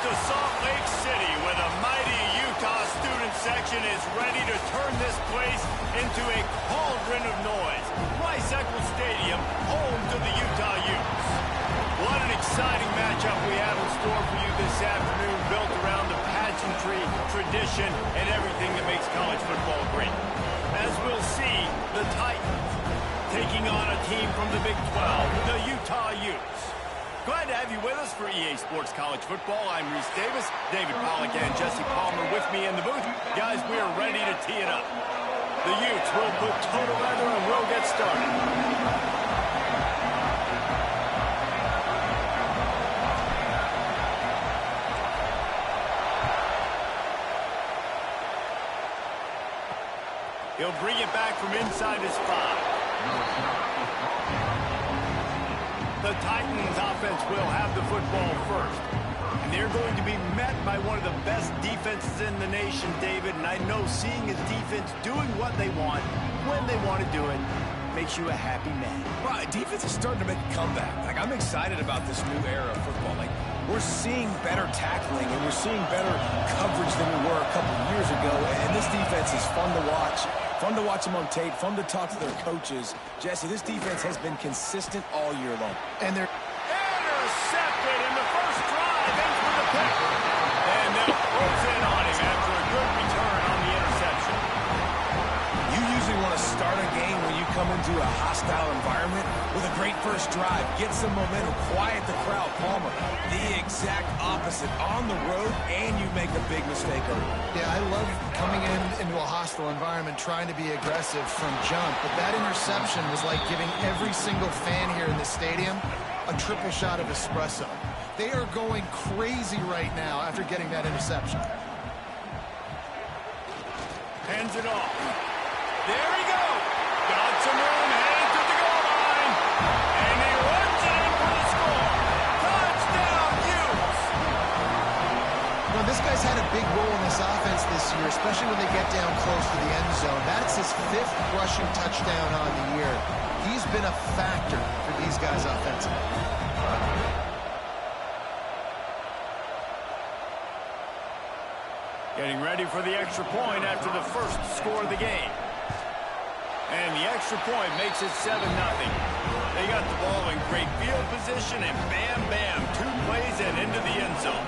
to Salt Lake City, where the mighty Utah student section is ready to turn this place into a cauldron of noise. Rice-Eccles Stadium, home to the Utah Utes. What an exciting matchup we have in store for you this afternoon, built around the pageantry, tradition, and everything that makes college football great. As we'll see, the Titans taking on a team from the Big 12, the Utah Utes. Glad to have you with us for EA Sports College Football. I'm Reese Davis, David Pollack, and Jesse Palmer with me in the booth. Guys, we are ready to tee it up. The Utes will put total weather and we'll get started. He'll bring it back from inside his 5. The Titans offense will have the football first. And they're going to be met by one of the best defenses in the nation, David. And I know seeing a defense doing what they want, when they want to do it, makes you a happy man. Well, defense is starting to make a comeback. I'm excited about this new era of football. We're seeing better tackling, and we're seeing better coverage than we were a couple of years ago. And this defense is fun to watch. Fun to watch them on tape, fun to talk to their coaches. Jesse, this defense has been consistent all year long. And they're intercepted in the first drive. In for the pick. And they'll close in on him after a good return on the interception. You usually want to start a game when you come into a hostile environment with a great first drive. Get some momentum, quiet the crowd. Palmer, the exact opposite. On the road, and you make a big mistake early. Yeah, I love coming into a hostile environment, trying to be aggressive from jump. But that interception was like giving every single fan here in the stadium a triple shot of espresso. They are going crazy right now after getting that interception. Hands it off. There he goes. Got some room, heading to the goal line. And he runs it in for the score. Touchdown, Utes. Well, this guy's had a big role in this offense this year, especially when they get down close to the end zone. That's his 5th rushing touchdown on the year. He's been a factor for these guys offensively. Getting ready for the extra point after the first score of the game. And the extra point makes it 7-0. They got the ball in great field position, and bam, bam, 2 plays and into the end zone.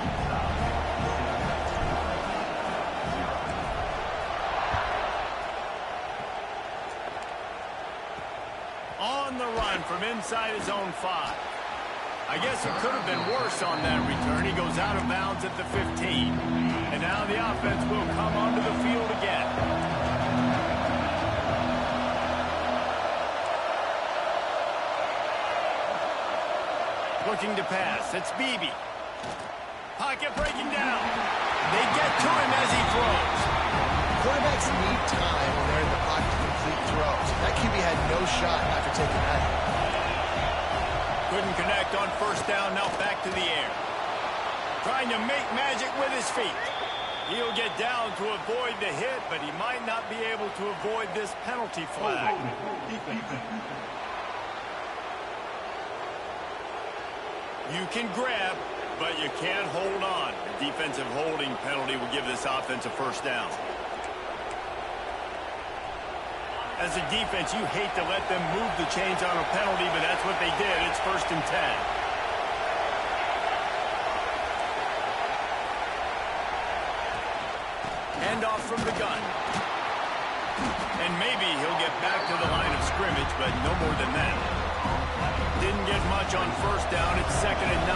On the run from inside his own 5. I guess it could have been worse on that return. He goes out of bounds at the 15. And now the offense will come onto the field again. Looking to pass. It's Beebe. Pocket breaking down. They get to him as he throws. Quarterbacks need time when they're in the pocket to complete throws. That QB had no shot after taking that. Couldn't connect on first down. Now back to the air. Trying to make magic with his feet. He'll get down to avoid the hit, but he might not be able to avoid this penalty flag. You can grab, but you can't hold on. A defensive holding penalty will give this offense a first down. As a defense, you hate to let them move the chains on a penalty, but that's what they did. It's 1st and 10. Handoff from the gun. And maybe he'll get back to the line of scrimmage, but no more than that. Didn't get much on first down. It's 2nd and 9.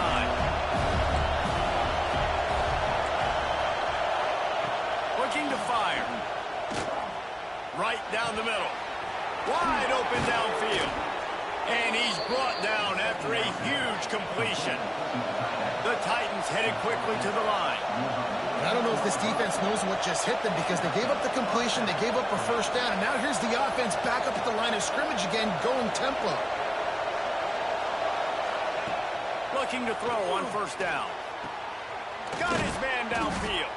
Looking to fire. Right down the middle. Wide open downfield. And he's brought down after a huge completion. The Titans headed quickly to the line. I don't know if this defense knows what just hit them, because they gave up the completion, they gave up a first down, and now here's the offense back up at the line of scrimmage again, going tempo. Looking to throw on first down. Got his man downfield.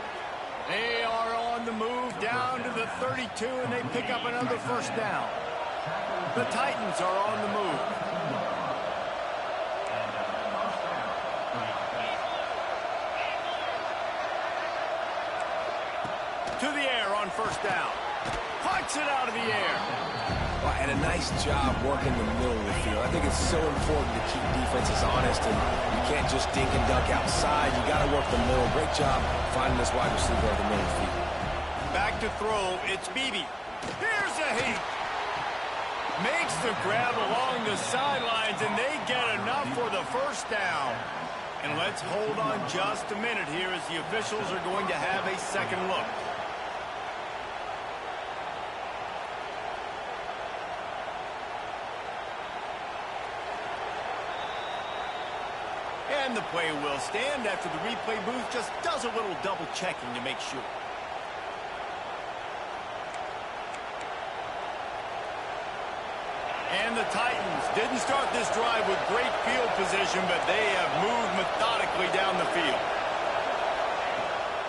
They are on the move down to the 32, and they pick up another first down. The Titans are on the move. first down. Pucks it out of the air. Well, and a nice job working the middle of the field. I think it's so important to keep defenses honest, and you can't just dink and dunk outside. You got to work the middle. Great job finding this wide receiver over the middle of the field. Back to throw. It's Beebe. Here's a heat. Makes the grab along the sidelines, and they get enough for the first down. And let's hold on just a minute here as the officials are going to have a second look. And the play will stand after the replay booth just does a little double checking to make sure. And the Titans didn't start this drive with great field position, but they have moved methodically down the field.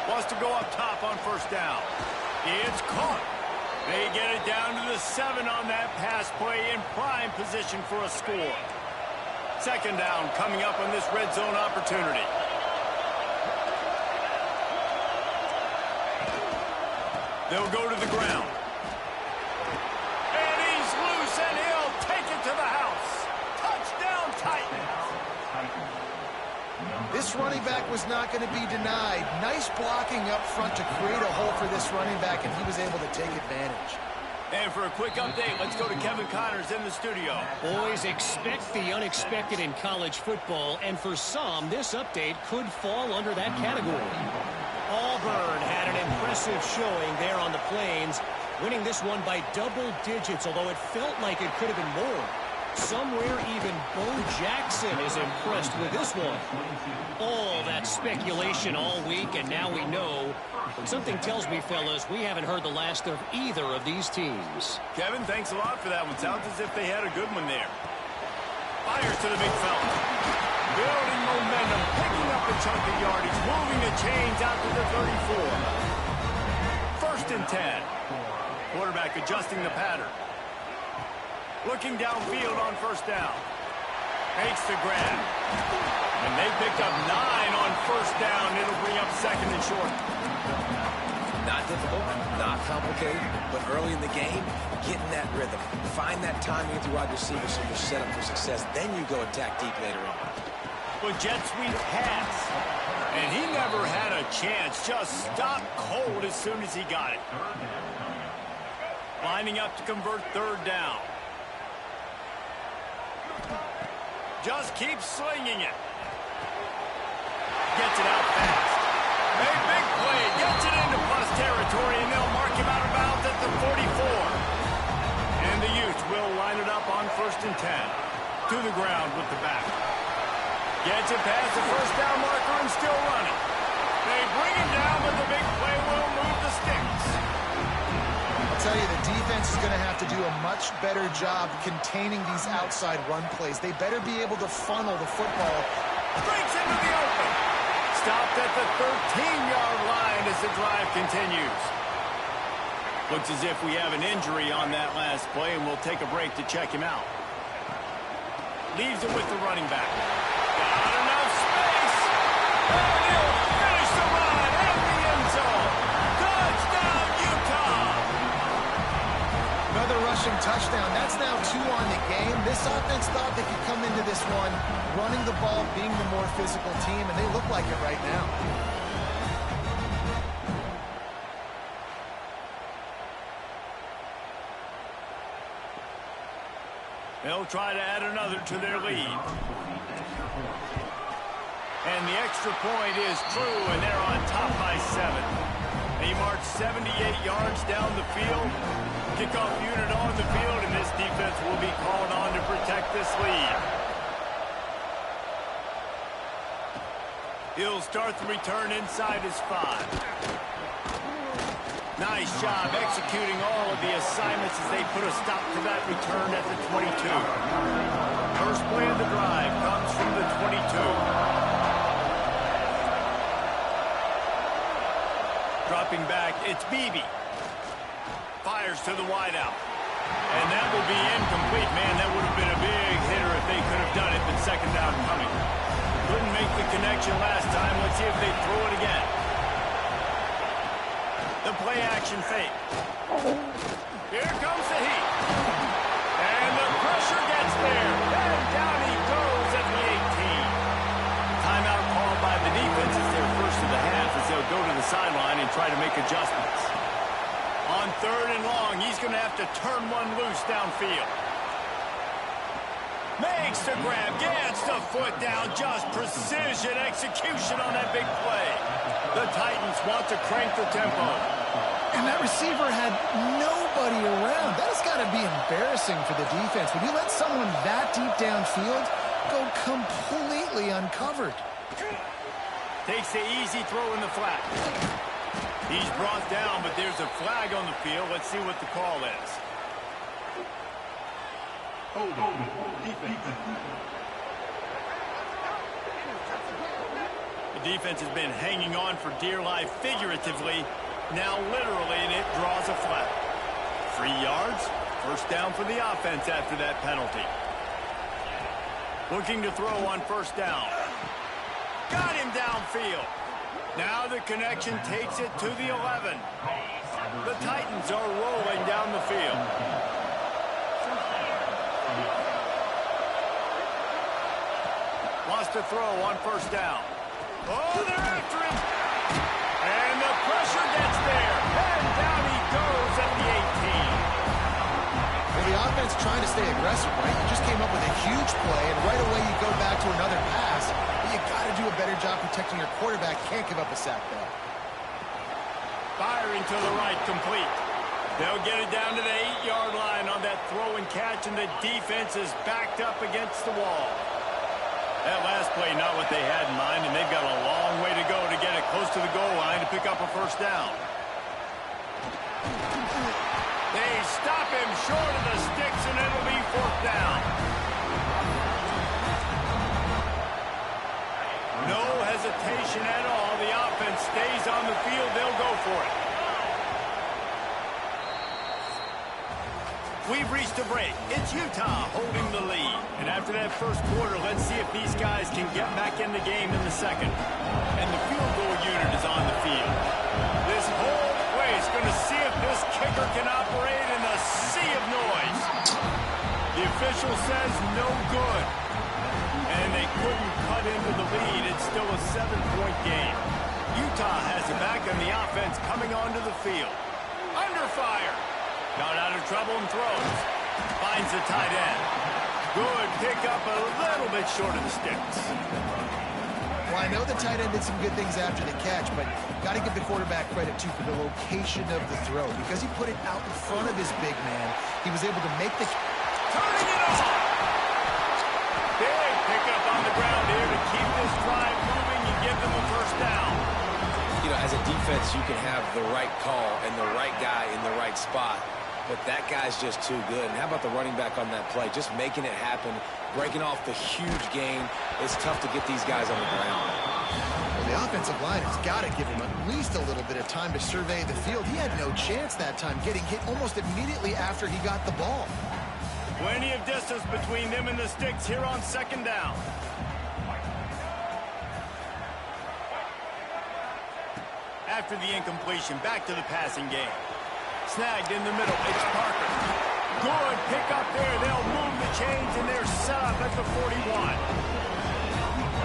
Wants to go up top on first down. It's caught. They get it down to the 7 on that pass play in prime position for a score. Second down coming up on this red zone opportunity. They'll go to the ground. And he's loose, and he'll take it to the house. Touchdown, Titans. This running back was not going to be denied. Nice blocking up front to create a hole for this running back, and he was able to take advantage. And for a quick update, let's go to Kevin Connors in the studio. Boys, expect the unexpected in college football, and for some, this update could fall under that category. Auburn had an impressive showing there on the Plains, winning this one by double digits, although it felt like it could have been more. Somewhere even Bo Jackson is impressed with this one. All that speculation all week, and now we know. But something tells me, fellas, we haven't heard the last of either of these teams. Kevin, thanks a lot for that one. Sounds as if they had a good one there. Fires to the big fella. Building momentum, picking up a chunk of yardage, moving the chains out to the 34. First and 10. Quarterback adjusting the pattern. Looking downfield on first down. Makes the grab. And they picked up 9 on first down. It'll bring up second and short. Not difficult, not complicated, but early in the game, getting that rhythm. Find that timing with your wide receiver so you're set up for success. Then you go attack deep later on. Well, jet sweep pass. And he never had a chance. Just stopped cold as soon as he got it. Lining up to convert third down. Just keeps slinging it. Gets it out fast. A big play. Gets it into plus territory, and they'll mark him out of bounds at the 44. And the Utes will line it up on first and 10. To the ground with the back. Gets it past the first down marker and still running. They bring him down, but the big play will move the sticks. I'll tell you, the defense is going to have to do a much better job containing these outside run plays. They better be able to funnel the football. Breaks into the open. Stopped at the 13-yard line as the drive continues. Looks as if we have an injury on that last play, and we'll take a break to check him out. Leaves it with the running back. Got enough space. And he'll finish the run in the end zone. Touchdown, Utah. Another rushing touchdown. That's now 2 on the game. This offense thought they could come into this one running the ball, being the more physical team, and they look like it right now. They'll try to add another to their lead. And the extra point is true, and they're on top by 7. He marched 78 yards down the field. Kickoff unit on the field, and this defense will be called on to protect this lead. He'll start the return inside his 5. Nice job executing all of the assignments as they put a stop to that return at the 22. First play of the drive comes from the 22. Dropping back, it's Beebe. Fires to the wideout. And that will be incomplete. Man, that would have been a big hitter if they could have done it, but second down coming. Couldn't make the connection last time. Let's see if they throw it again. The play action fake. Here comes the heat. And the pressure gets there. And down he goes at the 18. Timeout called by the defense. It's their first of the half as they'll go to the sideline and try to make adjustments. On 3rd and long, he's going to have to turn one loose downfield. Makes the grab, gets the foot down, just precision execution on that big play. The Titans want to crank the tempo. And that receiver had nobody around. That has got to be embarrassing for the defense. When you let someone that deep downfield go completely uncovered. Takes the easy throw in the flat. He's brought down, but there's a flag on the field. Let's see what the call is. The defense has been hanging on for dear life figuratively, now literally, and it draws a flag. 3 yards, first down for the offense after that penalty. Looking to throw on first down. Got him downfield. Now the connection takes it to the 11. The Titans are rolling down the field. Lost a throw on first down. Oh, they're after him. And the pressure gets there. And down he goes at the 18. Well, the offense trying to stay aggressive, right? You just came up with a huge play, and right away you go back to another pass. But you got to do a better job protecting your quarterback. Can't give up a sack there. Firing to the right, complete. They'll get it down to the 8-yard line on that throw and catch, and the defense is backed up against the wall. That last play, not what they had in mind, and they've got a long way to go to get it close to the goal line to pick up a first down. They stop him short of the sticks, and it'll be 4th down. No hesitation at all. The offense stays on the field. They'll go for it. We've reached a break. It's Utah holding the lead. And after that first quarter, let's see if these guys can get back in the game in the second. And the field goal unit is on the field. This whole play is going to see if this kicker can operate in a sea of noise. The official says no good. And they couldn't cut into the lead. It's still a 7-point game. Utah has it back on the offense coming onto the field. Under fire. Got out of trouble and throws. Finds the tight end. Good pickup, a little bit short of the sticks. Well, I know the tight end did some good things after the catch, but got to give the quarterback credit, too, for the location of the throw. Because he put it out in front of his big man, he was able to make the... Turning it off! Big pickup on the ground here to keep this drive moving and give them a first down. You know, as a defense, you can have the right call and the right guy in the right spot. But that guy's just too good. And how about the running back on that play? Just making it happen, breaking off the huge gain. It's tough to get these guys on the ground. Well, the offensive line has got to give him at least a little bit of time to survey the field. He had no chance that time, getting hit almost immediately after he got the ball. Plenty of distance between them and the sticks here on second down. After the incompletion, back to the passing game. Snagged in the middle, it's Parker. Good pickup there. They'll move the chains, and they're set up at the 41.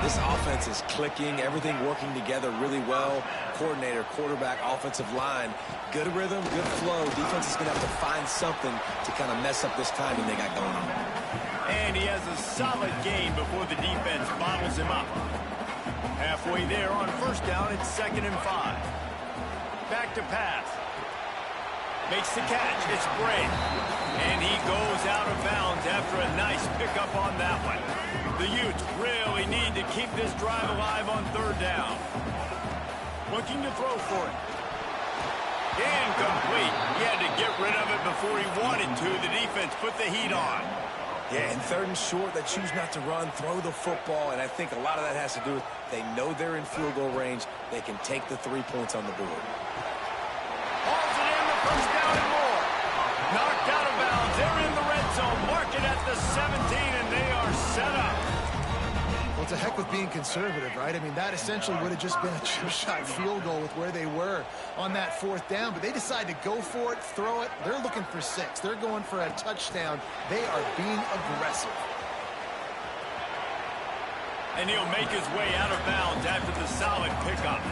This offense is clicking, everything working together really well. Coordinator, quarterback, offensive line. Good rhythm, good flow. Defense is going to have to find something to kind of mess up this timing they got going on. And he has a solid gain before the defense bottles him up. Halfway there on first down, it's 2nd and 5. Back to pass. Makes the catch. It's Bray. And he goes out of bounds after a nice pickup on that one. The Utes really need to keep this drive alive on 3rd down. Looking to throw for it. Incomplete. He had to get rid of it before he wanted to. The defense put the heat on. Yeah, and 3rd and short, they choose not to run, throw the football, and I think a lot of that has to do with they know they're in field goal range. They can take the 3 points on the board. Hauls it in, the first down and more. Knocked out of bounds. They're in the red zone. Mark it at the 17, and they are set up. Well, it's a heck with being conservative, right? I mean, that essentially would have just been a chip shot field goal with where they were on that 4th down. But they decide to go for it, throw it. They're looking for 6. They're going for a touchdown. They are being aggressive. And he'll make his way out of bounds after the solid pickup.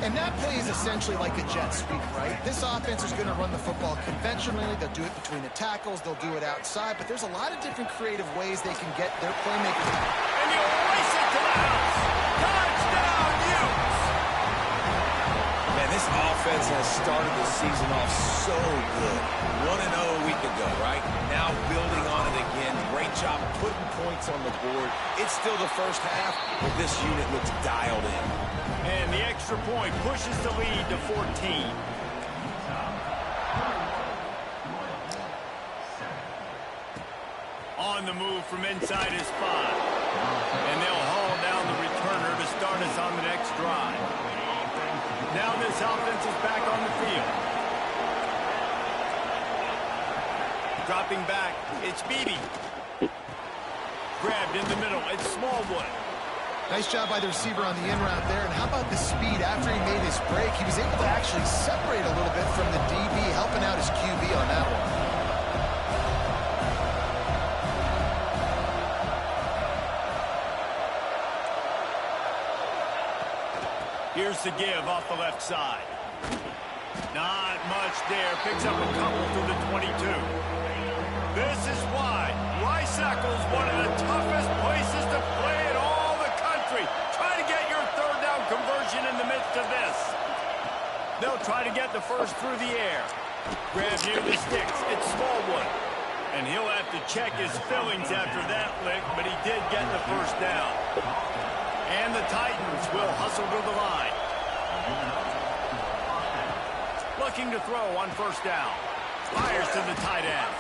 And that play is essentially like a jet sweep, right? This offense is going to run the football conventionally. They'll do it between the tackles. They'll do it outside. But there's a lot of different creative ways they can get their playmakers. And he'll race it to the house. Touchdown, Utes! Man, this offense has started the season off so good. 1-0 a week ago, right? Now building on it again. Great job putting points on the board. It's still the first half, but this unit looks dialed in. And the extra point pushes the lead to 14. On the move from inside his 5. And they'll haul down the returner to start us on the next drive. Now this offense is back on the field. Dropping back, it's Beebe. Grabbed in the middle, it's Smallwood. Nice job by the receiver on the in route there. And how about the speed after he made his break? He was able to actually separate a little bit from the DB, helping out his QB on that one. Here's the give off the left side. Not much there. Picks up a couple through the 22. This is why Rice-Eccles, one of the toughest places to play in all the country. Try to get your 3rd down conversion in the midst of this. They'll try to get the first through the air. Grab near the sticks. It's Smallwood. And he'll have to check his fillings after that lick, but he did get the first down. And the Titans will hustle to the line. Looking to throw on 1st down. Fires to the tight end.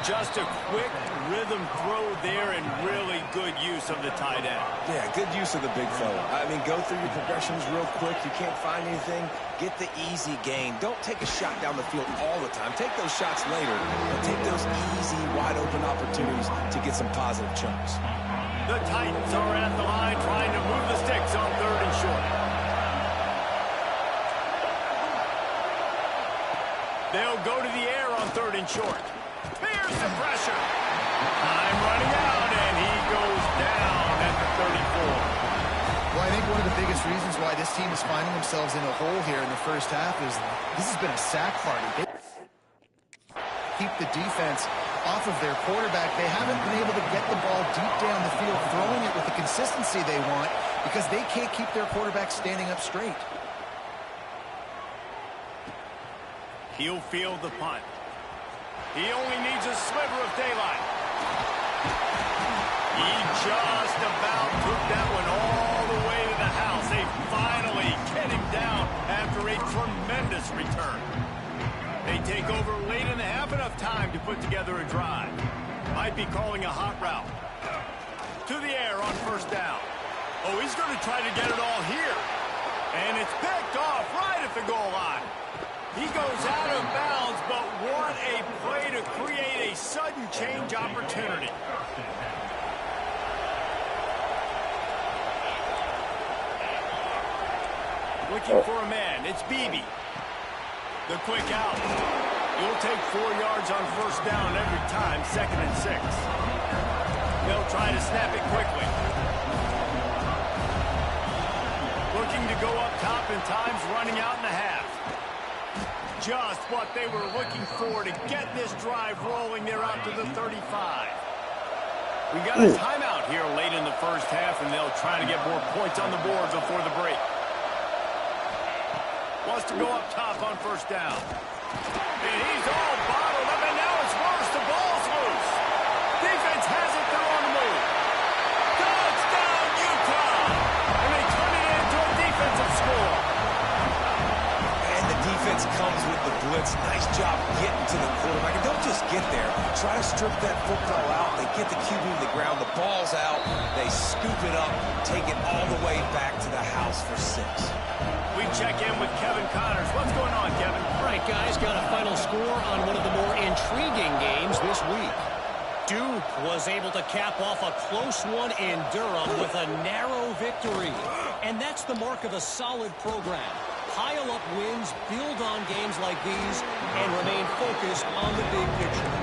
Just a quick rhythm throw there and really good use of the tight end. Yeah, good use of the big fella. I mean, go through your progressions real quick. You can't find anything. Get the easy gain. Don't take a shot down the field all the time. Take those shots later, but take those easy, wide-open opportunities to get some positive chunks. The Titans are at the line trying to move the sticks on 3rd and short. They'll go to the air on 3rd and short. Here's the pressure. Time running out, and he goes down at the 34. Well, I think one of the biggest reasons why this team is finding themselves in a hole here in the first half is this has been a sack party. They keep the defense off of their quarterback. They haven't been able to get the ball deep down the field, throwing it with the consistency they want because they can't keep their quarterback standing up straight. He'll field the punt. He only needs a sliver of daylight. He just about took that one all the way to the house. They finally get him down after a tremendous return. They take over late in the half, enough time to put together a drive. Might be calling a hot route. To the air on 1st down. Oh, he's going to try to get it all here. And it's picked off right at the goal line. He goes out of bounds, but what a play to create a sudden change opportunity. Looking for a man. It's Beebe. The quick out. He'll take 4 yards on 1st down every time, 2nd and 6. They'll try to snap it quickly. Looking to go up top, and time's running out in the half. Just what they were looking for to get this drive rolling. They're out to the 35. We got a timeout here late in the first half, and they'll try to get more points on the board before the break. Wants to go up top on 1st down. And he's all bottled up, and now it's worse. The ball's loose. Defense has it. They're on the move. Touchdown, Utah! And they turn it into a defensive score. Defense comes with the blitz. Nice job getting to the quarterback. And don't just get there. Try to strip that football out. They get the QB to the ground. The ball's out. They scoop it up, take it all the way back to the house for 6. We check in with Kevin Connors. What's going on, Kevin? All right, guys, got a final score on one of the more intriguing games this week. Duke was able to cap off a close one in Durham with a narrow victory. And that's the mark of a solid program. Pile up wins, build on games like these, and remain focused on the big picture.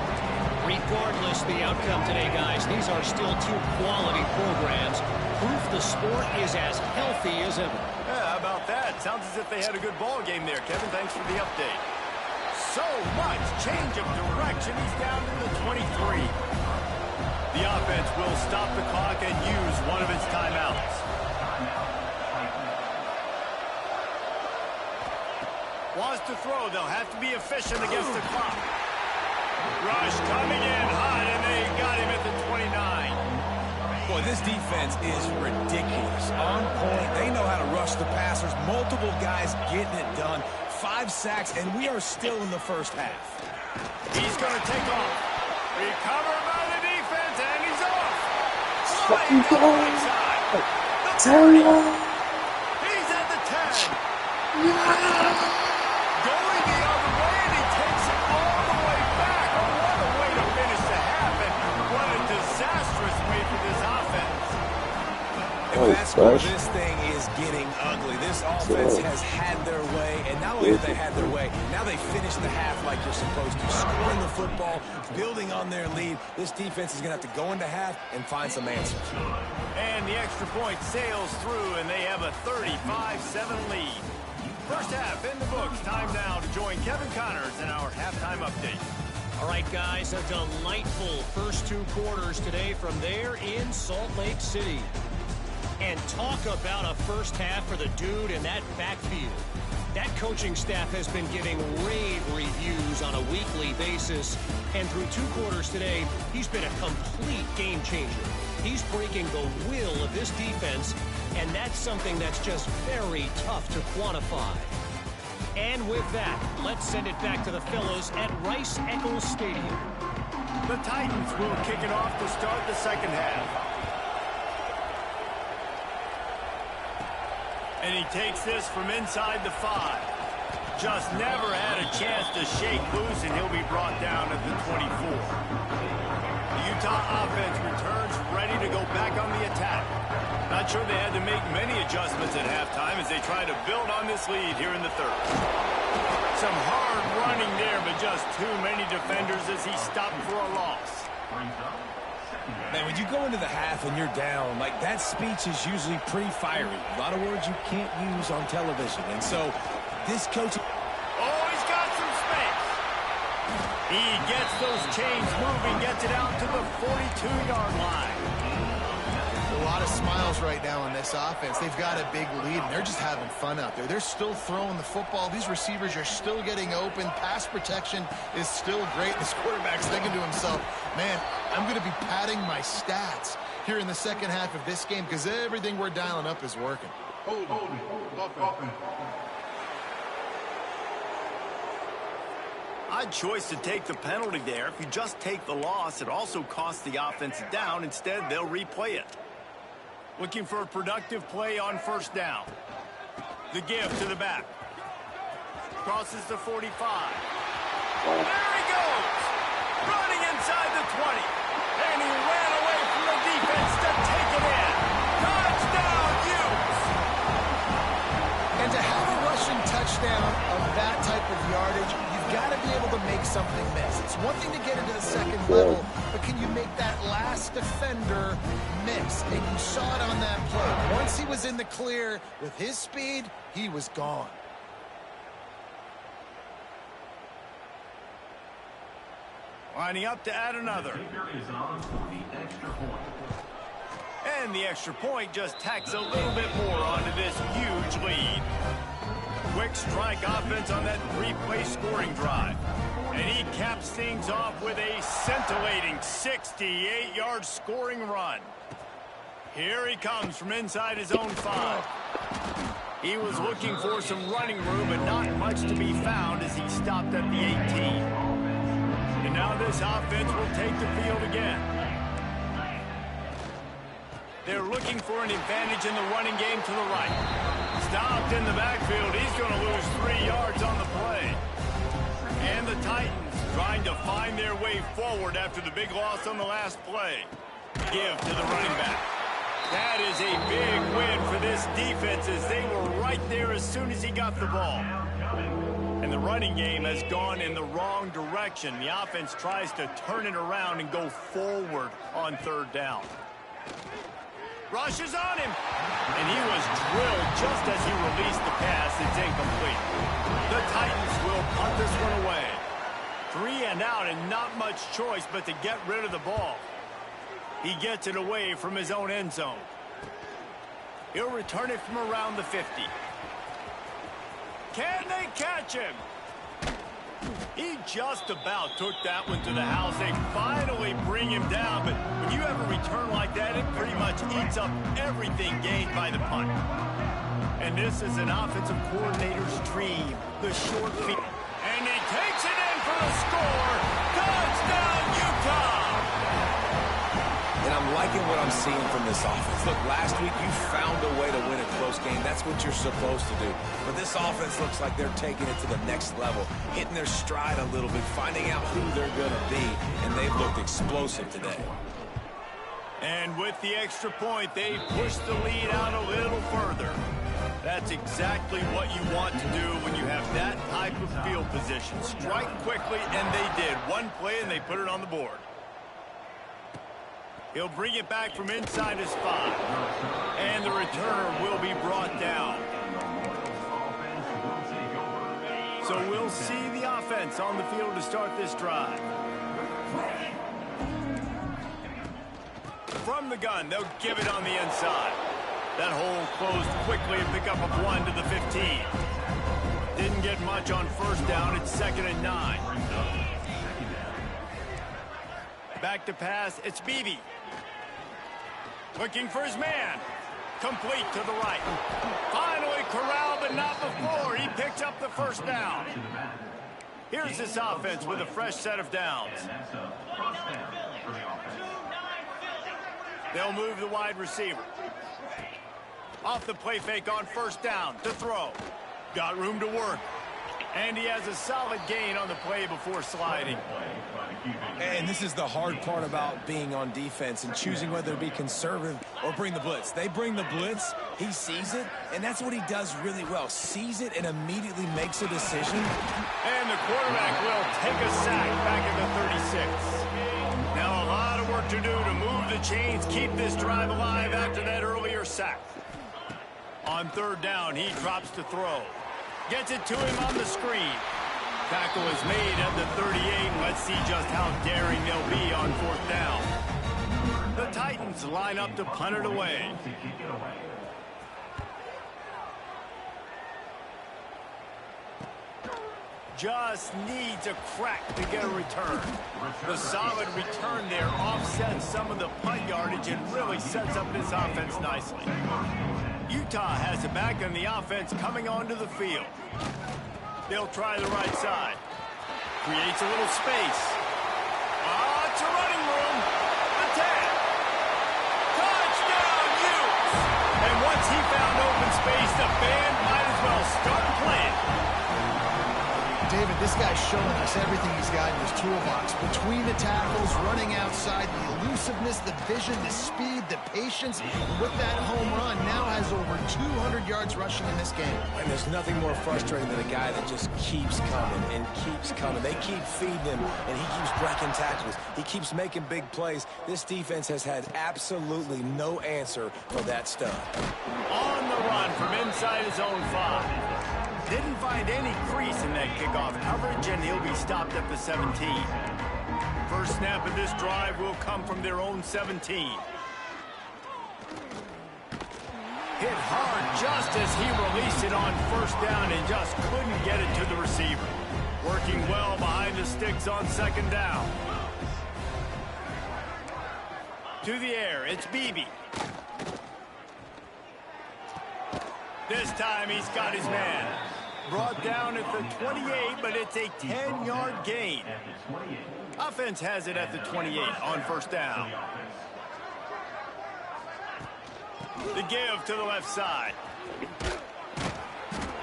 Regardless the outcome today, guys, these are still two quality programs. Proof the sport is as healthy as ever. Yeah, how about that? Sounds as if they had a good ball game there, Kevin. Thanks for the update. So much change of direction. He's down to the 23. The offense will stop the clock and use one of its timeouts. Wants to throw. They'll have to be efficient against the clock. Rush coming in hot, and they got him at the 29. Boy, this defense is ridiculous. On point. They know how to rush the passers. Multiple guys getting it done. 5 sacks, and we are still in the first half. He's going to take off. Recovered by the defense, and he's off. Fucking Flying to the right side. The 30. He's at the 10. Going the other way, and he takes it all the way back. Oh, what a way to finish the half, and what a disastrous way for this offense. And that's where this thing is getting ugly. This offense has had their way, and not only have they had their way, now they finish the half like you're supposed to. Scoring the football, building on their lead. This defense is going to have to go into half and find some answers. And the extra point sails through, and they have a 35-7 lead. First half in the books. Time now to join Kevin Connors in our halftime update. All right, guys, a delightful first 2 quarters today from there in Salt Lake City. And talk about a first half for the dude in that backfield. That coaching staff has been giving rave reviews on a weekly basis. And through 2 quarters today, he's been a complete game changer. He's breaking the will of this defense, and that's something that's just very tough to quantify. And with that, let's send it back to the fellows at Rice-Eccles Stadium. The Titans will kick it off to start the second half. And he takes this from inside the 5. Just never had a chance to shake loose, and he'll be brought down at the 24. The Utah offense returns ready to go back on the attack. Not sure they had to make many adjustments at halftime as they try to build on this lead here in the third. Some hard running there, but just too many defenders as he stopped for a loss. Man, when you go into the half and you're down, like, that speech is usually pretty fiery. A lot of words you can't use on television. And so this coach... Oh, he's got some space. He gets those chains moving, gets it out to the 42-yard line. A lot of smiles right now on this offense. They've got a big lead, and they're just having fun out there. They're still throwing the football. These receivers are still getting open. Pass protection is still great. This quarterback's thinking to himself, man, I'm going to be padding my stats here in the second half of this game because everything we're dialing up is working. Odd choice to take the penalty there. If you just take the loss, it also costs the offense down. Instead, they'll replay it. Looking for a productive play on first down. The give to the back. Crosses the 45. There he goes! Running inside the 20. And he ran away from the defense to take it in. Touchdown, Utes! And to have a rushing touchdown of that type of yardage, you've got to be able to make something miss. It's one thing to get into the second level, but can you make that last defender miss? And you saw it on that play. Once he was in the clear with his speed, he was gone. Lining up to add another. And the extra point just tacks a little bit more onto this huge lead. Quick strike offense on that 3-play scoring drive. And he caps things off with a scintillating 68-yard scoring run. Here he comes from inside his own 5. He was looking for some running room, but not much to be found as he stopped at the 18. And now this offense will take the field again. They're looking for an advantage in the running game to the right. Stopped in the backfield. He's going to lose 3 yards on the play. And the Titans trying to find their way forward after the big loss on the last play. Give to the running back. That is a big win for this defense as they were right there as soon as he got the ball. And the running game has gone in the wrong direction. The offense tries to turn it around and go forward on third down. Rushes on him. And he was drilled just as he released the pass. It's incomplete. The Titans will punt this one away. 3 and out and not much choice but to get rid of the ball. He gets it away from his own end zone. He'll return it from around the 50. Can they catch him? He just about took that one to the house. They finally bring him down, but when you have a return like that, it pretty much eats up everything gained by the punt. And this is an offensive coordinator's dream, the short field. And he takes it in for the score. Touchdown, Utah! And I'm liking what I'm seeing from this offense. Look, last week you found a way to win a close game. That's what you're supposed to do. But this offense looks like they're taking it to the next level, hitting their stride a little bit, finding out who they're going to be, and they've looked explosive today. And with the extra point, they push the lead out a little further. That's exactly what you want to do when you have that type of field position. Strike quickly, and they did. One play, and they put it on the board. He'll bring it back from inside his 5. And the returner will be brought down. So we'll see the offense on the field to start this drive. From the gun, they'll give it on the inside. That hole closed quickly, a pickup of 1 to the 15. Didn't get much on first down. It's 2nd and 9. Back to pass. It's Beebe. Looking for his man. Complete to the right. Finally corralled, but not before. He picks up the first down. Here's this offense with a fresh set of downs. They'll move the wide receiver. Off the play fake on first down to throw. Got room to work. And he has a solid gain on the play before sliding. And this is the hard part about being on defense and choosing whether to be conservative or bring the blitz. They bring the blitz, he sees it, and that's what he does really well. Sees it and immediately makes a decision. And the quarterback will take a sack back at the 36. Now a lot of work to do to move the chains, keep this drive alive after that earlier sack. On third down, he drops to throw. Gets it to him on the screen. Tackle is made at the 38. Let's see just how daring they'll be on fourth down. The Titans line up to punt it away. Just needs a crack to get a return. The solid return there offsets some of the punt yardage and really sets up this offense nicely. Utah has it back and the offense coming onto the field. They'll try the right side. Creates a little space. It's a running room. The tag. Touchdown, Utes! And once he found open space, the band might as well start playing. David, this guy's showing us everything he's got in his toolbox. Between the tackles, running outside, the elusiveness, the vision, the speed, the patience. And with that home run, now has over 200 yards rushing in this game. And there's nothing more frustrating than a guy that just keeps coming and keeps coming. They keep feeding him, and he keeps breaking tackles. He keeps making big plays. This defense has had absolutely no answer for that stud. On the run from inside his own 5. Didn't find any crease in that kickoff coverage, and he'll be stopped at the 17. First snap of this drive will come from their own 17. Hit hard just as he released it on first down and just couldn't get it to the receiver. Working well behind the sticks on second down. To the air, it's Beebe. This time he's got his man. Brought down at the 28, but it's a 10-yard gain. Offense has it at the 28 on first down. The give to the left side.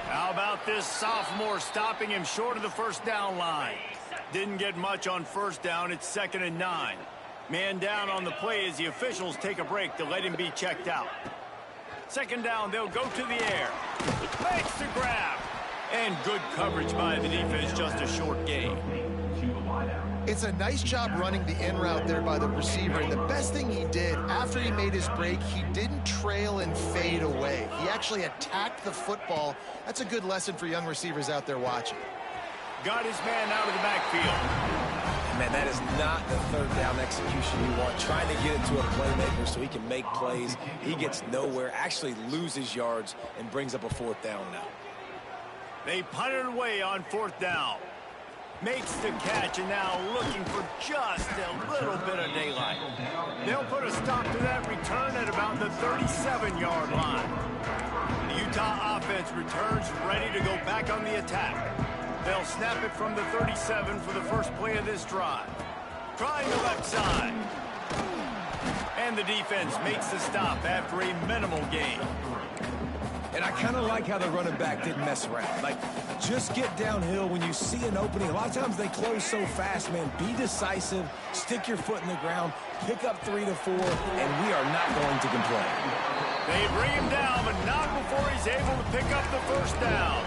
How about this sophomore stopping him short of the first down line? Didn't get much on first down. It's 2nd and 9. Man down on the play as the officials take a break to let him be checked out. 2nd down, they'll go to the air. Makes the grab. And good coverage by the defense, just a short gain. It's a nice job running the in route there by the receiver. And the best thing he did after he made his break, he didn't trail and fade away. He actually attacked the football. That's a good lesson for young receivers out there watching. Got his man out of the backfield. Man, that is not the third down execution you want. Trying to get it to a playmaker so he can make plays. He gets nowhere, actually loses yards, and brings up a 4th down now. They punt it away on 4th down. Makes the catch, and now looking for just a little bit of daylight. They'll put a stop to that return at about the 37-yard line. The Utah offense returns ready to go back on the attack. They'll snap it from the 37 for the first play of this drive. Trying the left side. And the defense makes the stop after a minimal gain. And I kind of like how the running back didn't mess around. Like, just get downhill when you see an opening. A lot of times they close so fast, man. Be decisive, stick your foot in the ground, pick up 3 to 4, and we are not going to complain. They bring him down, but not before he's able to pick up the first down.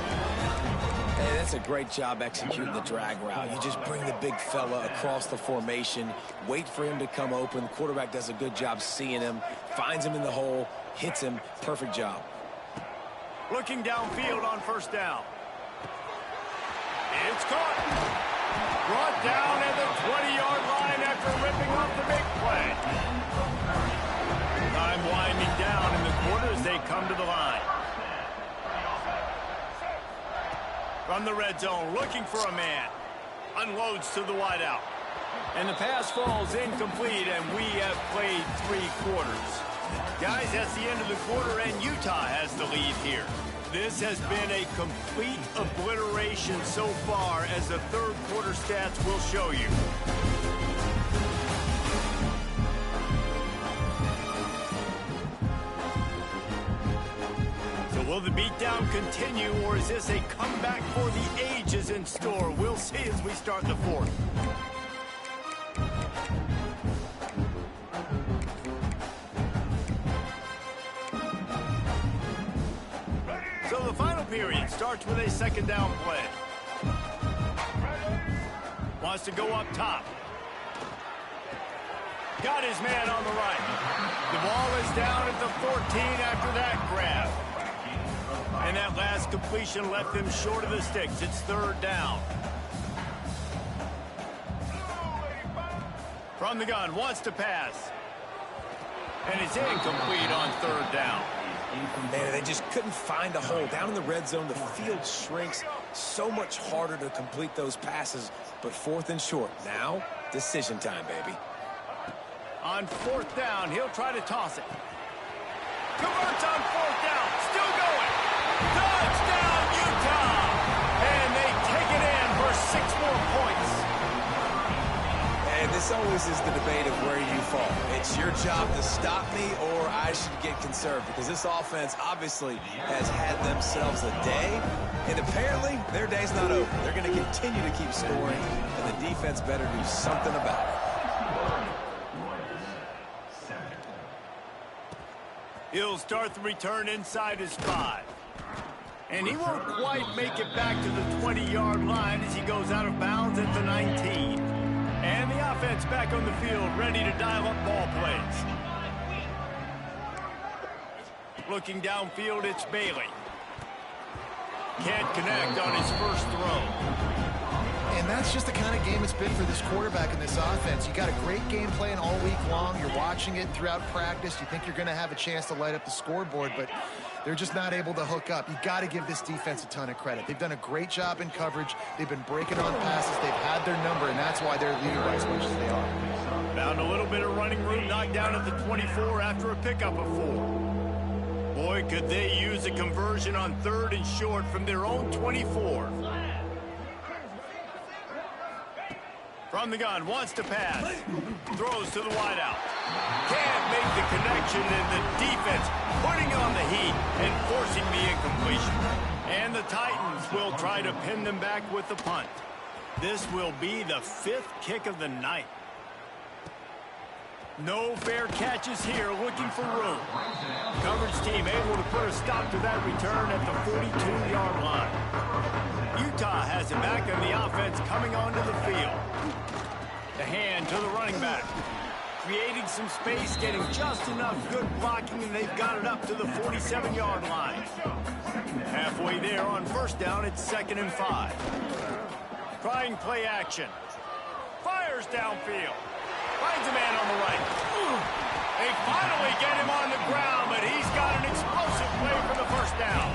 Hey, that's a great job executing the drag route. You just bring the big fella across the formation, wait for him to come open. The quarterback does a good job seeing him, finds him in the hole, hits him. Perfect job. Looking downfield on first down. It's caught. Brought down at the 20-yard line after ripping off the big play. Time winding down in the quarter as they come to the line. From the red zone, looking for a man. Unloads to the wideout. And the pass falls incomplete, and we have played 3 quarters. Guys, that's the end of the quarter, and Utah has the lead here. This has been a complete obliteration so far, as the third quarter stats will show you. So will the beatdown continue, or is this a comeback for the ages in store? We'll see as we start the fourth. So the final period starts with a 2nd down play. Wants to go up top. Got his man on the right. The ball is down at the 14 after that grab. And that last completion left him short of the sticks. It's 3rd down. From the gun, wants to pass. And it's incomplete on 3rd down. Man, they just couldn't find a hole. Down in the red zone, the field shrinks. So much harder to complete those passes. But 4th and short. Now, decision time, baby. On 4th down, he'll try to toss it. Converts on 4th down. Still going. Touchdown, Utah! And they take it in for 6 more points. And this always is the debate of where you fall. It's your job to stop me, or I should get conserved, because this offense obviously has had themselves a day, and apparently their day's not over. They're going to continue to keep scoring, and the defense better do something about it. He'll start the return inside his 5. And he won't quite make it back to the 20-yard line as he goes out of bounds at the 19. And the offense back on the field, ready to dial up ball plays. Looking downfield, it's Bailey. Can't connect on his first throw. And that's just the kind of game it's been for this quarterback in this offense. You got a great game plan all week long. You're watching it throughout practice. You think you're going to have a chance to light up the scoreboard, but they're just not able to hook up. You got to give this defense a ton of credit. They've done a great job in coverage. They've been breaking on passes. They've had their number, and that's why they're leading by as much as they are. Found a little bit of running room, knocked down at the 24 after a pickup of 4. Boy, could they use a conversion on 3rd and short from their own 24. From the gun, wants to pass. Throws to the wideout. Can't make the connection, and the defense putting on the heat and forcing the incompletion. And the Titans will try to pin them back with the punt. This will be the 5th kick of the night. No fair catches here, looking for room. Coverage team able to put a stop to that return at the 42-yard line. Utah has it back on the offense coming onto the field. The hand to the running back. Creating some space, getting just enough good blocking, and they've got it up to the 47-yard line. Halfway there on first down, it's 2nd and 5. Trying play action. Fires downfield. Finds a man on the right. They finally get him on the ground, but he's got an explosive play for the first down.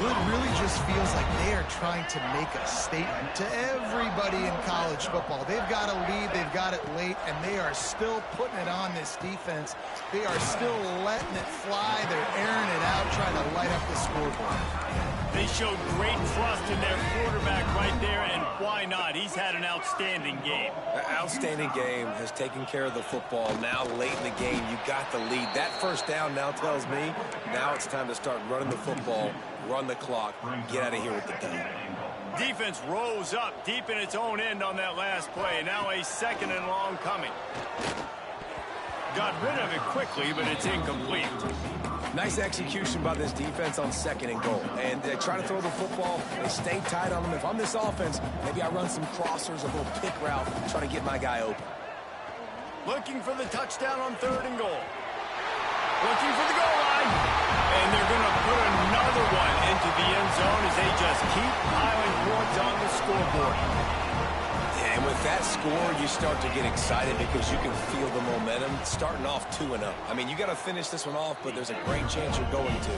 It really just feels like they are trying to make a statement to everybody in college football. They've got a lead, they've got it late, and they are still putting it on this defense. They are still letting it fly. They're airing it out, trying to light up the scoreboard. They showed great trust in their quarterback right there, and why not? He's had an outstanding game. An outstanding game, has taken care of the football. Now, late in the game, you got the lead. That first down now tells me now it's time to start running the football, run the clock, get out of here with the dub. Defense rose up deep in its own end on that last play. Now a 2nd and long coming. Got rid of it quickly, but it's incomplete. Nice execution by this defense on 2nd and goal. And they try to throw the football. They stay tight on them. If I'm this offense, maybe I run some crossers, a little pick route, try to get my guy open. Looking for the touchdown on 3rd and goal. Looking for the goal line. And they're going to put another one into the end zone as they just keep piling points on the scoreboard. And with that score, you start to get excited because you can feel the momentum starting off 2-0. I mean, you got to finish this one off, but there's a great chance you're going to.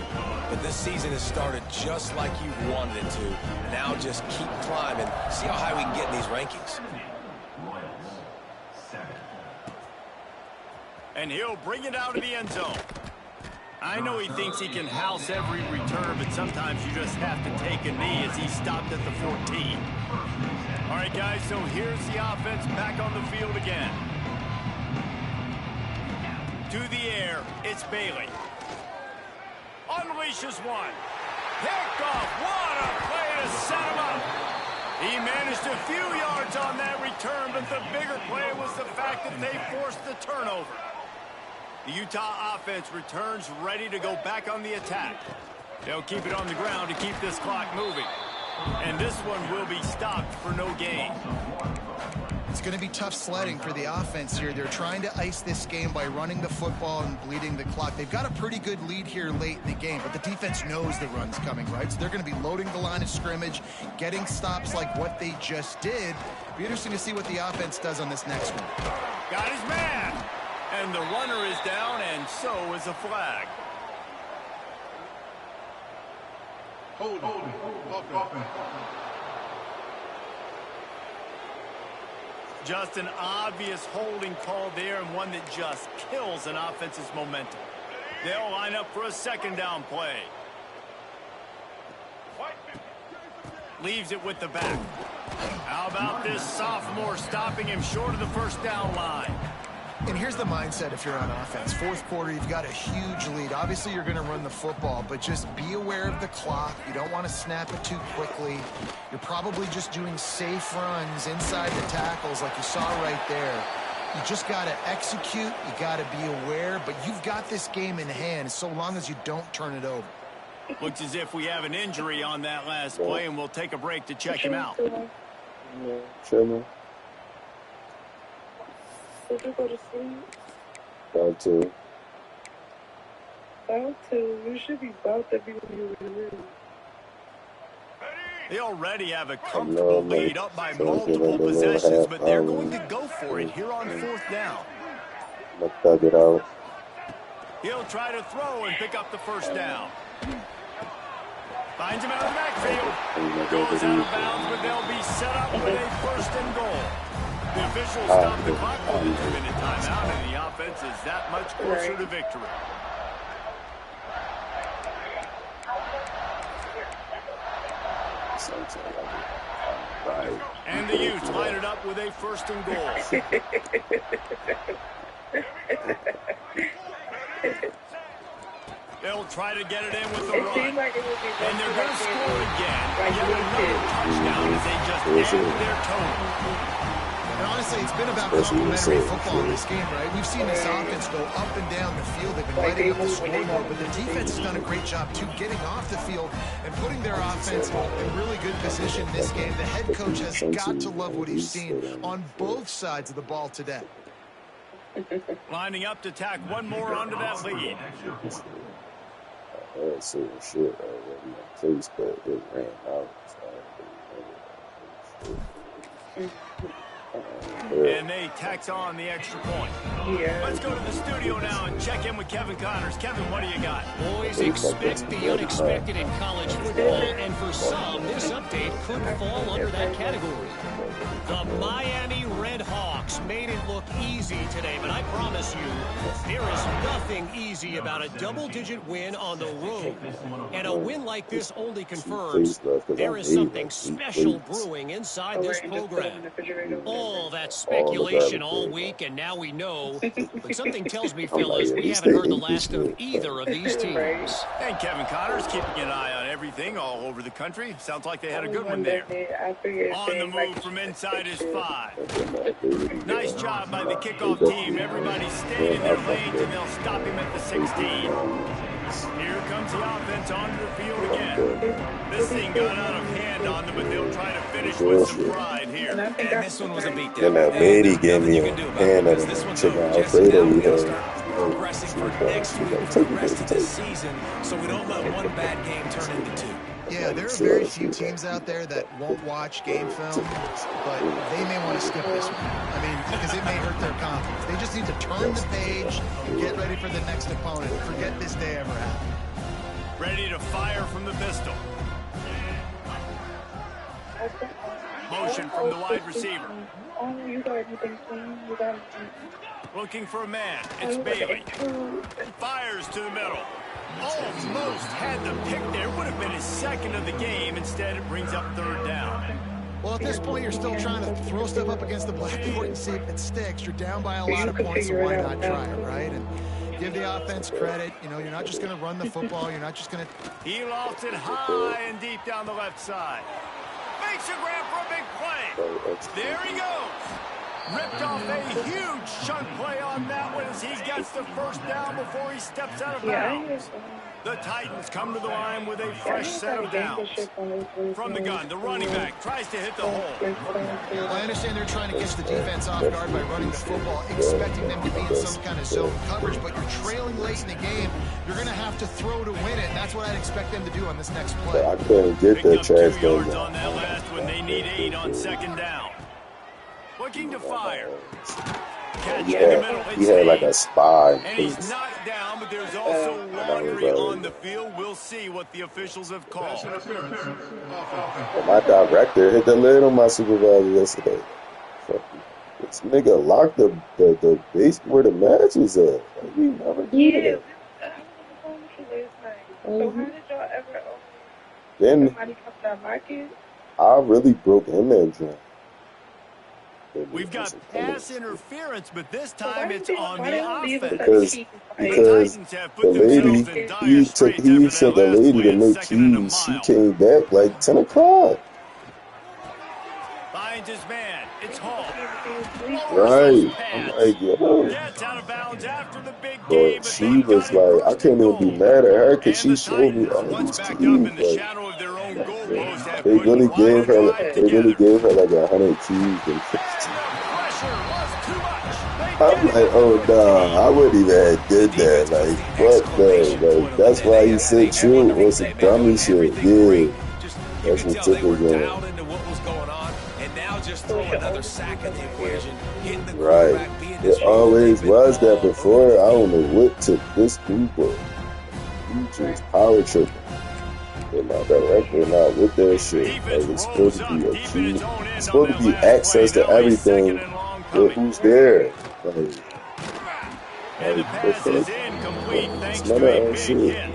But this season has started just like you wanted it to. Now just keep climbing. See how high we can get in these rankings. And he'll bring it out of the end zone. I know he thinks he can house every return, but sometimes you just have to take a knee as he stopped at the 14. All right, guys, so here's the offense back on the field again. To the air, it's Bailey. Unleashes one. Picked off. What a play to set him up. He managed a few yards on that return, but the bigger play was the fact that they forced the turnover. The Utah offense returns ready to go back on the attack. They'll keep it on the ground to keep this clock moving. And this one will be stopped for no gain. It's going to be tough sledding for the offense here. They're trying to ice this game by running the football and bleeding the clock. They've got a pretty good lead here late in the game, but the defense knows the run's coming, right? So they're going to be loading the line of scrimmage, getting stops like what they just did. Be interesting to see what the offense does on this next one. Got his man. And the runner is down, and so is a flag. Hold. Just an obvious holding call there, and one that just kills an offense's momentum. They'll line up for a 2nd down play. Leaves it with the back. How about this sophomore stopping him short of the 1st down line? And here's the mindset if you're on offense. 4th quarter, you've got a huge lead. Obviously, you're going to run the football, but just be aware of the clock. You don't want to snap it too quickly. You're probably just doing safe runs inside the tackles like you saw right there. You just got to execute. You got to be aware, but you've got this game in hand so long as you don't turn it over. Looks as if we have an injury on that last play, and we'll take a break to check him out. Did you go to sleep? About to. You should be about to be when you were in. They already have a comfortable lead up by multiple possessions, but they're going to go for it here on 4th down. Let's thug it out. He'll try to throw and pick up the 1st down. Finds him out of the backfield. Goes out of bounds, but they'll be set up with a 1st and goal. The officials stop the clock for the 2-minute timeout, and the offense is that much closer to victory. And the Utes line it up with a 1st and goal. They'll try to get it in with the It run. seems like it would be And they're going to score again. Like Yet another touchdown as they just add their total. And honestly, it's been about complementary football in this game, right? We've seen this offense go up and down the field. They've been lighting up the scoreboard, but the defense has done a great job, too, getting off the field and putting their offense in really good position in this game. The head coach has got to love what he's seen on both sides of the ball today. Lining up to tack one more onto that lead. I had certain shit already in place, but it ran out. And they tax on the extra point. Yeah. Let's go to the studio now and check in with Kevin Connors. Kevin, what do you got? Boys, expect the unexpected in college football, and for some, this update could fall under that category. The Miami Red Hawks made it look easy today, but I promise you, there is nothing easy about a double-digit win on the road. And a win like this only confirms there is something special brewing inside this program. All that speculation all week, and now we know. But something tells me, fellas, we haven't heard the last of either of these teams. And Kevin Connors keeping an eye on everything all over the country. Sounds like they had a good one there. On the move from inside is 5. Nice job by the kickoff team. Everybody stayed in their lanes, and they'll stop him at the 16. Here comes the offense onto the field again. This thing got out of hand on them, but they'll try to finish with some pride here. And this one was a beatdown. Then that lady gave me a hand at this one chicken just Alfredo. now We we'll had start progressing for next week for the rest of the season, so we don't let one bad game turn into two. Yeah, there are very few teams out there that won't watch game film, but they may want to skip this one. I mean, because it may hurt their confidence. They just need to turn the page, get ready for the next opponent. Forget this day ever happened. Ready to fire from the pistol. Motion from the wide receiver. Oh, you got anything clean? You got anything? Looking for a man. It's Bailey. Fires to the middle. Almost had the pick there. Would have been his second of the game. Instead, it brings up third down. Well, at this point, you're still trying to throw stuff up against the blackboard and see if it sticks. You're down by a lot of points, so why not try it, right? And give the offense credit. You know, you're not just going to run the football. You're not just going to... He lofts it high and deep down the left side. Makes a grab for a big play. There he goes. Ripped off a huge chunk play on that one as he gets the first down before he steps out of bounds. The Titans come to the line with a fresh set of downs. From the gun, the running back tries to hit the hole. Well, I understand they're trying to catch the defense off guard by running the football, expecting them to be in some kind of zone coverage, but you're trailing late in the game. You're going to have to throw to win it, and that's what I'd expect them to do on this next play. I couldn't get that trash Picked up 2 down. yards on that last one. They need 8 on second down. Looking to fire. Catch in the middle. He had like a spy. And he's knocked down, but there's also laundry on the field. We'll see what the officials have called. My director hit the lid on my supervisor yesterday. This nigga locked the base where the match was at. Like, we never did it. So how did y'all ever Then somebody come to my kid? I really broke him that joint. We've got pass interference, but this time it's on the offense. Because The the Titans have put lady, themselves in dire he straits took after the that last lady to win, make second and a keys. She mile. came back like 10 o'clock. Finds his man. It's Hall. Right. I'm like, yo. Gets out of bounds after the big game, But she was like, I can't even be mad at her because she showed me all once these back up keys. in the Like, shadow of their own goalpost, have they put really quite a gave her, drive they really together. gave her like 100 keys. And Pressure was too much. They I'm get like, it. oh nah, I wouldn't even have did that. Like, what the? Like, that's why he said you on some dummy shit. Yeah, that's You could tell they were ridiculous. dialed into what was going on, and now just throw another sack in the equation, hitting the Right. quarterback, being It disrespectful. always was that before. I don't know what took this people. You just power tripping. They're not director, not with that shit. Like, it's supposed to be a key. It's supposed to be access to everything. But who's there? Like, And the pass is incomplete thanks it's none to a of big that shit. hit.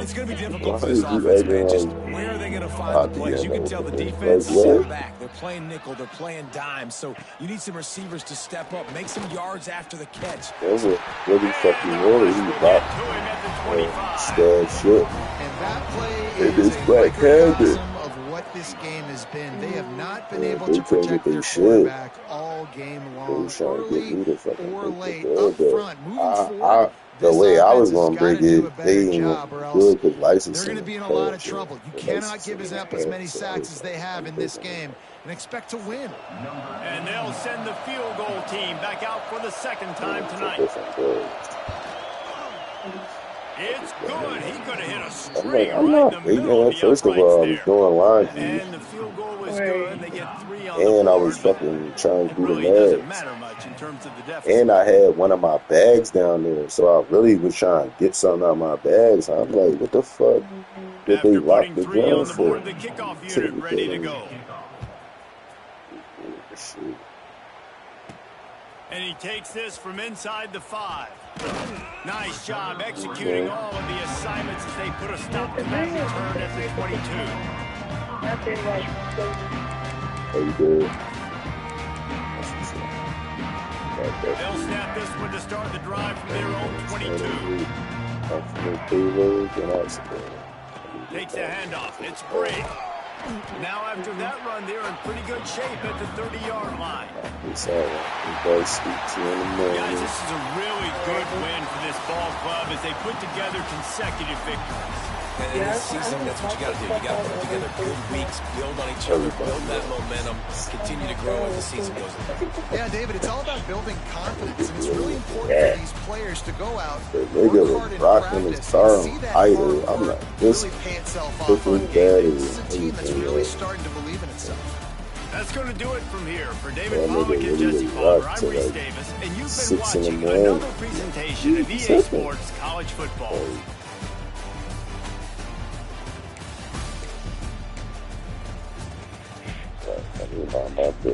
It's going to be difficult Why for this is he offense, man. acting Just like where are they going to find I'll the be plays? in You can there tell the with him? defense Like, is what? back. They're playing nickel. They're playing dime. So you need some receivers to step up, make some yards after the catch. That's a really fucking worry. He rocked scared shit. And that play It is is a Black Handed. microcosm of what this game has been. They have not been Yeah, able they to can't protect get their their shit. quarterback all game They long, was trying to get early me to fucking or break late, the up bed, front, moving but forward. the This way I was offense has gonna got to break do a it, better they ain't job, gonna or do else it because they're licensing going to is be in a lot of bad shit. trouble. You The cannot give licensing his is up as bad, many so I sacks was as like, they have I'm in this breaking it. game and expect to win. And they'll send the field goal team back out for the second time It's a tonight. different bird. It's good. He could have hit a I'm string I'm right not in the breaking middle of it. the First of uprights all, I was there. doing line view, And the field goal was Right. good. They get 3 on the and I board, was but fucking trying to it do the really doesn't math. matter much in terms of the deficit. And I had one of my bags down there, so I really was trying to get something out of my bags. I'm like, what the fuck did they After lock putting the 3 gun on the for? board, the kickoff unit ready to go. Shit. And he takes this from inside the 5. Nice job executing all of the assignments as they put a stop to that return at the 22. Nothing like How you doing? That's what's up. They'll snap this one to start the drive from their own 22. Takes the handoff. It's Brady. Now after that run, they're in pretty good shape at the 30-yard line. It's all right. We both speak to in the Guys, morning. this is a really good win for this ball club as they put together consecutive victories. And in this season, that's what you got to do. You got to put together good weeks, build on each other, build that momentum, continue to grow as the season goes on. Yeah, David, it's all about building confidence, and it's really important for these players to go out, The work nigga hard was in rocking his practice, car and see on that idle. hard I'm work like, this really pay itself off quickly on game day. bad This is a team that's everything really else. starting to believe in itself. That's going to do it from here. For David That nigga Pollack and really Jesse was Palmer, rocked I'm to Reese like Davis, and you've been 6 in the watching morning. another presentation of EA Second. Sports College Football. I mean, my